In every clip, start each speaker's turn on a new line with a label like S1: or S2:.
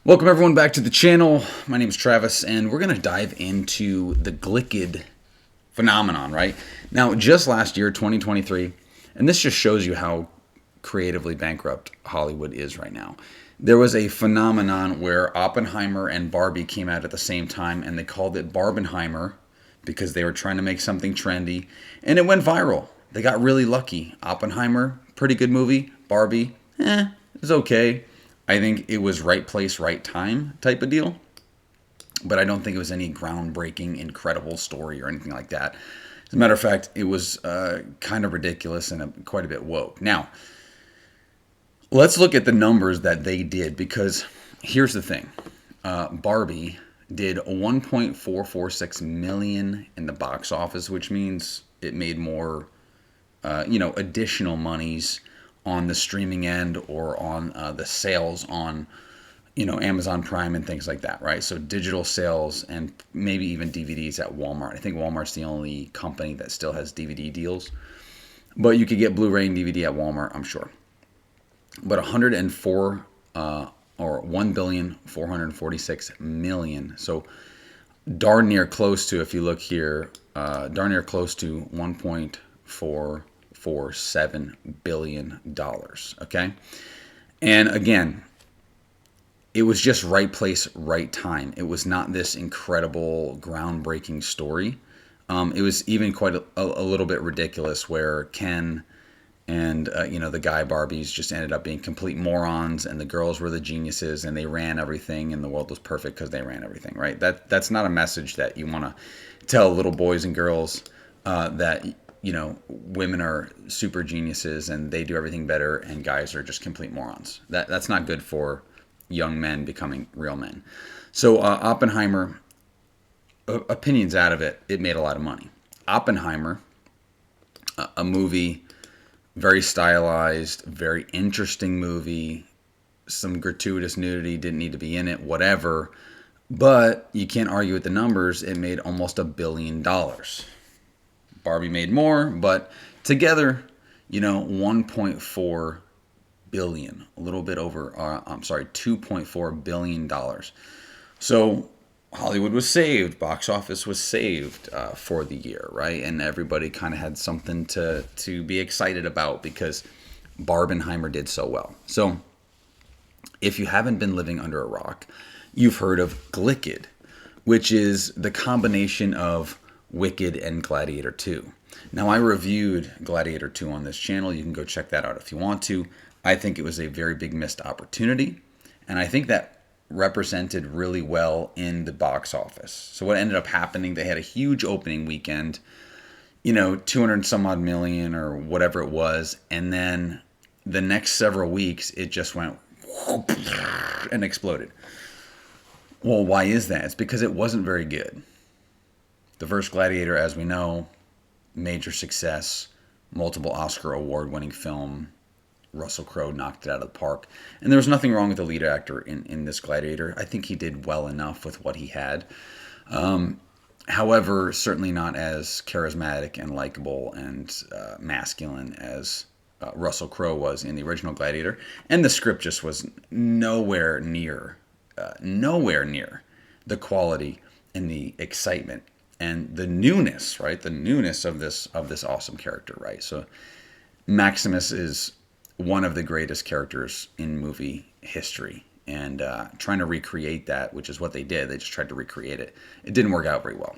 S1: Welcome everyone back to the channel. My name is Travis and we're going to dive into the GLICKED phenomenon, right? Now, just last year, 2023, and this just shows you how creatively bankrupt Hollywood is right now. There was a phenomenon where Oppenheimer and Barbie came out at the same time and they called it Barbenheimer because they were trying to make something trendy and it went viral. They got really lucky. Oppenheimer, pretty good movie. Barbie, it was okay. I think it was right place, right time type of deal. But I don't think it was any groundbreaking, incredible story or anything like that. As a matter of fact, it was kind of ridiculous and quite a bit woke. Now, let's look at the numbers that they did, because here's the thing. Barbie did 1.446 million in the box office, which means it made more, additional monies on the streaming end or on the sales on, Amazon Prime and things like that, right? So digital sales and maybe even DVDs at Walmart. I think Walmart's the only company that still has DVD deals, but you could get Blu-ray and DVD at Walmart, I'm sure. But 104 or 1,446,000,000. So darn near close to, if you look here, darn near close to 1.447 billion dollars. Okay. And again, it was just right place, right time. It was not this incredible, groundbreaking story. It was even quite a little bit ridiculous where Ken and, the guy Barbies just ended up being complete morons and the girls were the geniuses and they ran everything and the world was perfect because they ran everything, right? That's not a message that you want to tell little boys and girls, that women are super geniuses and they do everything better and guys are just complete morons. That's not good for young men becoming real men. So Oppenheimer, opinions out of it, it made a lot of money. Oppenheimer, a movie, very stylized, very interesting movie, some gratuitous nudity, didn't need to be in it, whatever. But you can't argue with the numbers. It made almost $1 billion. Barbie made more, but together, 1.4 billion, a little bit over, $2.4 billion. So Hollywood was saved, box office was saved for the year, right? And everybody kind of had something to be excited about because Barbenheimer did so well. So if you haven't been living under a rock, you've heard of GLICKED, which is the combination of Wicked and Gladiator 2. Now, I reviewed Gladiator 2 on this channel. You can go check that out if you want to. I think it was a very big missed opportunity, and I think that represented really well in the box office. So what ended up happening, they had a huge opening weekend, 200 some odd million or whatever it was, and then the next several weeks, it just went and exploded. Well, why is that? It's because it wasn't very good. The first Gladiator, as we know, major success, multiple Oscar award-winning film. Russell Crowe knocked it out of the park. And there was nothing wrong with the lead actor in this Gladiator. I think he did well enough with what he had. However, certainly not as charismatic and likable and masculine as Russell Crowe was in the original Gladiator. And the script just was nowhere near the quality and the excitement and the newness, right? The newness of this awesome character, right? So Maximus is one of the greatest characters in movie history, and trying to recreate that, which is what they did. They just tried to recreate it. It didn't work out very well.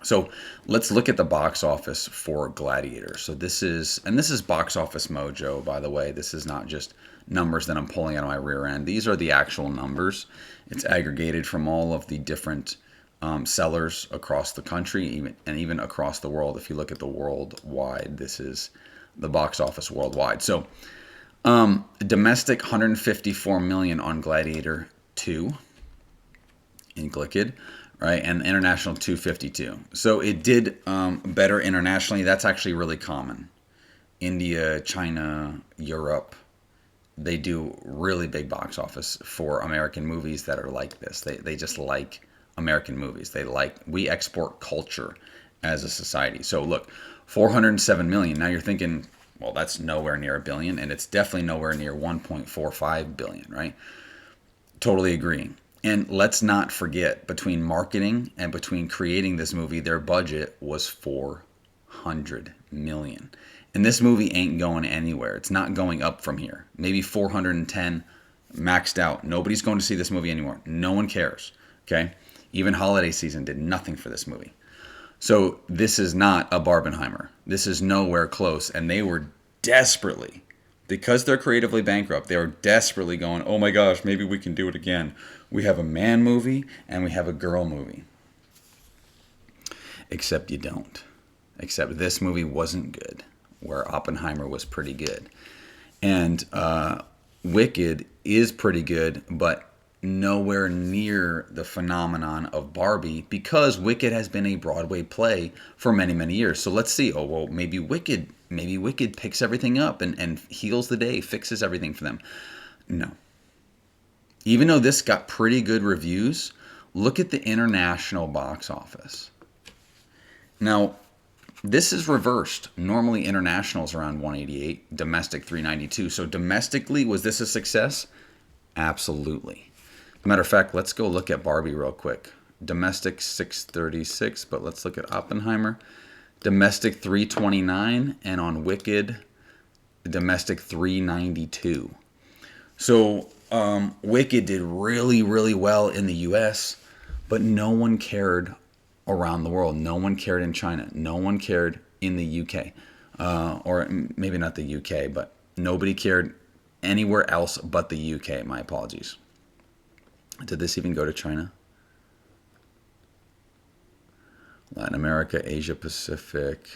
S1: So let's look at the box office for Gladiator. So this is Box Office Mojo, by the way. This is not just numbers that I'm pulling out of my rear end. These are the actual numbers. It's aggregated from all of the different sellers across the country, even across the world. If you look at the worldwide, this is the box office worldwide. So domestic 154 million on Gladiator 2 in GLICKED, right? And international 252. So it did better internationally. That's actually really common. India, China, Europe, they do really big box office for American movies that are like this. They just like American movies. We export culture as a society. So look, 407 million. Now you're thinking, well, that's nowhere near $1 billion, and it's definitely nowhere near 1.45 billion, right? Totally agree. And let's not forget, between marketing and between creating this movie, their budget was 400 million. And this movie ain't going anywhere. It's not going up from here. Maybe 410 maxed out. Nobody's going to see this movie anymore. No one cares. Okay? Even holiday season did nothing for this movie. So this is not a Barbenheimer. This is nowhere close. And they were desperately, because they're creatively bankrupt, they were desperately going, oh my gosh, maybe we can do it again. We have a man movie and we have a girl movie. Except you don't. Except this movie wasn't good, where Oppenheimer was pretty good. And Wicked is pretty good, but nowhere near the phenomenon of Barbie, because Wicked has been a Broadway play for many, many years. So let's see. Oh, well, maybe Wicked picks everything up and heals the day, fixes everything for them. No. Even though this got pretty good reviews, look at the international box office. Now, this is reversed. Normally, international is around 188, domestic 392. So domestically, was this a success? Absolutely. Matter of fact, let's go look at Barbie real quick. Domestic 636, but let's look at Oppenheimer. Domestic 329, and on Wicked, domestic 392. So Wicked did really, really well in the U.S., but no one cared around the world. No one cared in China. No one cared in the U.K. Or maybe not the U.K., but nobody cared anywhere else but the U.K. My apologies. Did this even go to China? Latin America, Asia Pacific.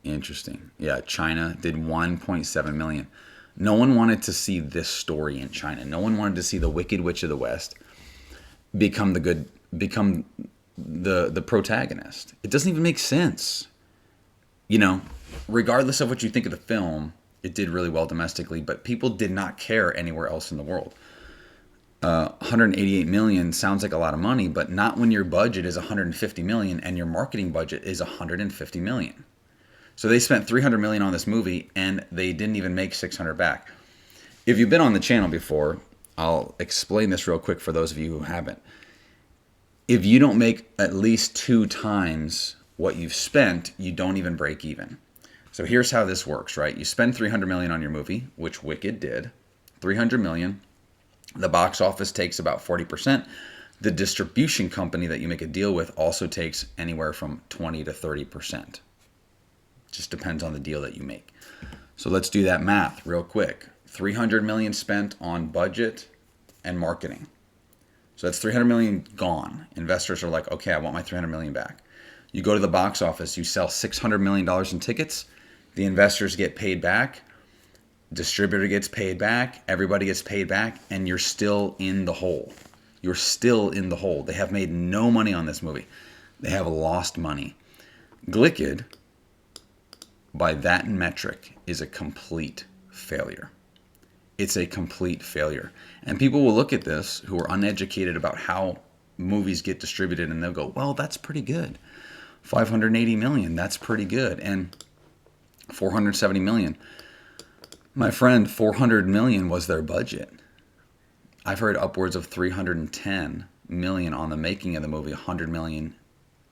S1: Interesting. Yeah, China did 1.7 million. No one wanted to see this story in China. No one wanted to see the Wicked Witch of the West become the protagonist. It doesn't even make sense. You know, regardless of what you think of the film, it did really well domestically, but people did not care anywhere else in the world. 188 million sounds like a lot of money, but not when your budget is 150 million and your marketing budget is 150 million. So they spent 300 million on this movie and they didn't even make 600 back. If you've been on the channel before, I'll explain this real quick for those of you who haven't. If you don't make at least 2 times what you've spent, you don't even break even. So here's how this works, right? You spend 300 million on your movie, which Wicked did. 300 million. The box office takes about 40%. The distribution company that you make a deal with also takes anywhere from 20 to 30%. Just depends on the deal that you make. So let's do that math real quick. 300 million spent on budget and marketing. So that's 300 million gone. Investors are like, okay, I want my 300 million back. You go to the box office, you sell $600 million in tickets. The investors get paid back. Distributor gets paid back. Everybody gets paid back. And you're still in the hole. You're still in the hole. They have made no money on this movie. They have lost money. GLICKED, by that metric, is a complete failure. It's a complete failure. And people will look at this who are uneducated about how movies get distributed and they'll go, well, that's pretty good. 580 million, that's pretty good. And 470 million. My friend, 400 million was their budget. I've heard upwards of 310 million on the making of the movie, 100 million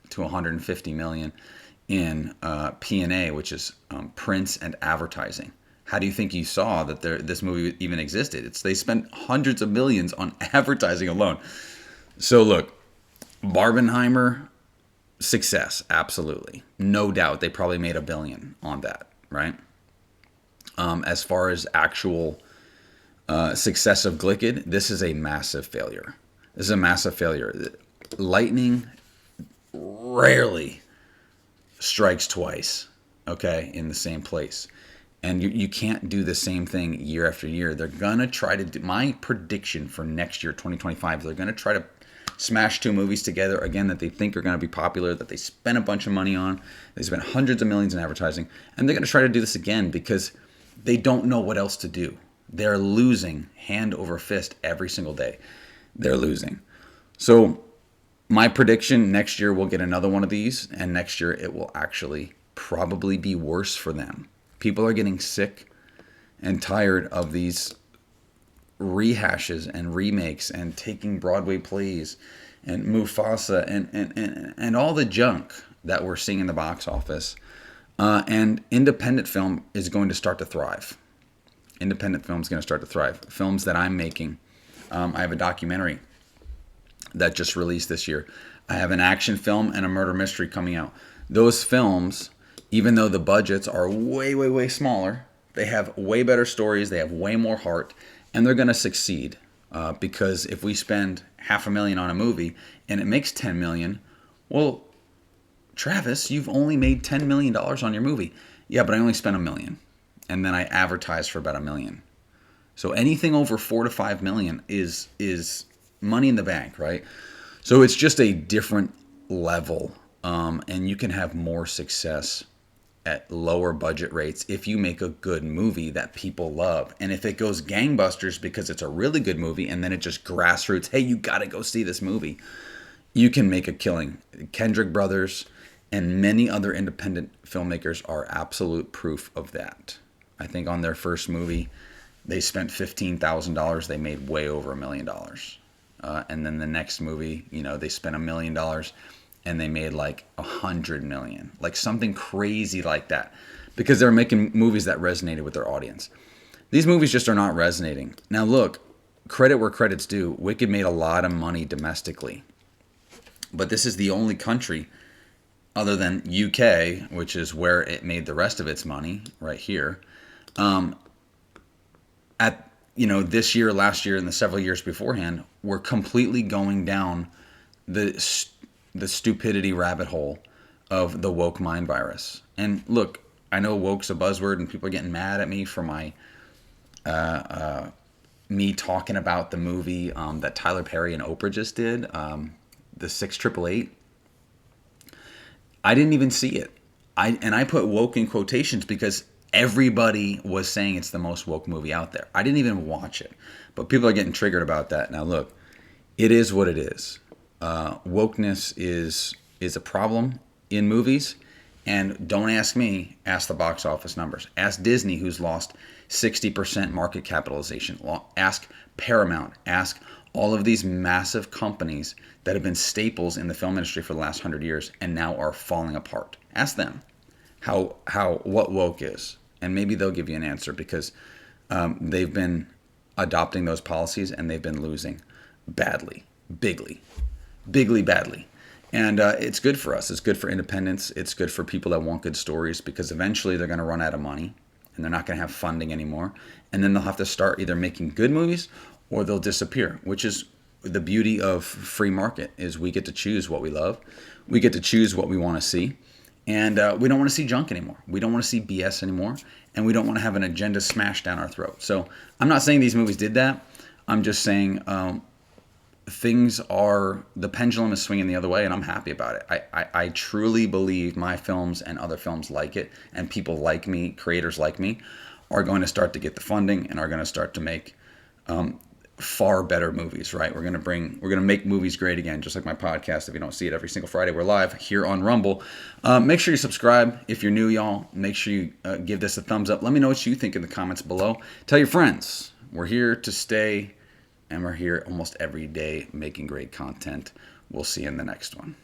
S1: to 150 million in P&A, which is prints and advertising. How do you think you saw that this movie even existed? They spent hundreds of millions on advertising alone. So look, Barbenheimer, success, absolutely. No doubt they probably made $1 billion on that, right? As far as actual success of GLICKED, this is a massive failure. This is a massive failure. Lightning rarely strikes twice, okay, in the same place. And you can't do the same thing year after year. They're going to try to do, my prediction for next year, 2025, they're going to try to smash 2 movies together, again, that they think are going to be popular, that they spent a bunch of money on. They spent hundreds of millions in advertising. And they're going to try to do this again because they don't know what else to do. They're losing hand over fist every single day. They're losing. So my prediction, next year we'll get another one of these, and next year it will actually probably be worse for them. People are getting sick. and tired of these rehashes and remakes and taking Broadway plays and Mufasa and all the junk that we're seeing in the box office. And independent film is going to start to thrive. Independent film is going to start to thrive. Films that I'm making. I have a documentary that just released this year. I have an action film and a murder mystery coming out. Those films, even though the budgets are way, way, way smaller, they have way better stories. They have way more heart, and they're going to succeed. Because if we spend $500,000 on a movie and it makes $10 million, well, Travis, you've only made $10 million on your movie. Yeah, but I only spent $1 million, and then I advertised for about $1 million. So anything over $4 to $5 million is money in the bank, right? So it's just a different level, and you can have more success at lower budget rates if you make a good movie that people love. And if it goes gangbusters because it's a really good movie and then it just grassroots, hey, you got to go see this movie, you can make a killing. Kendrick Brothers and many other independent filmmakers are absolute proof of that. I think on their first movie, they spent $15,000. They made way over $1 million. And then the next movie, they spent $1 million and they made like $100 million, like something crazy like that, because they're making movies that resonated with their audience. These movies just are not resonating. Now look, credit where credit's due. Wicked made a lot of money domestically, but this is the only country other than UK, which is where it made the rest of its money, right here. This year, last year, and the several years beforehand, we're completely going down the stupidity rabbit hole of the woke mind virus. And look, I know woke's a buzzword, and people are getting mad at me for my me talking about the movie that Tyler Perry and Oprah just did, the 6888. I didn't even see it. I put woke in quotations because everybody was saying it's the most woke movie out there. I didn't even watch it, but people are getting triggered about that. Now look, it is what it is. Wokeness is a problem in movies, and don't ask me, ask the box office numbers. Ask Disney, who's lost 60% market capitalization. Ask Paramount. Ask all of these massive companies that have been staples in the film industry for the last 100 years and now are falling apart. Ask them what woke is, and maybe they'll give you an answer, because they've been adopting those policies and they've been losing badly, bigly badly. And it's good for us. It's good for independents. It's good for people that want good stories, because eventually they're going to run out of money and they're not going to have funding anymore. And then they'll have to start either making good movies or they'll disappear, which is the beauty of free market, is we get to choose what we love. We get to choose what we want to see. And we don't want to see junk anymore. We don't want to see BS anymore. And we don't want to have an agenda smashed down our throat. So I'm not saying these movies did that. I'm just saying the pendulum is swinging the other way, and I'm happy about it. I truly believe my films and other films like it, and people like me, creators like me, are going to start to get the funding and are going to start to make far better movies, right? We're going to make movies great again, just like my podcast. If you don't see it every single Friday, we're live here on Rumble. Make sure you subscribe. If you're new, y'all, make sure you give this a thumbs up. Let me know what you think in the comments below. Tell your friends. We're here to stay, and we're here almost every day making great content. We'll see you in the next one.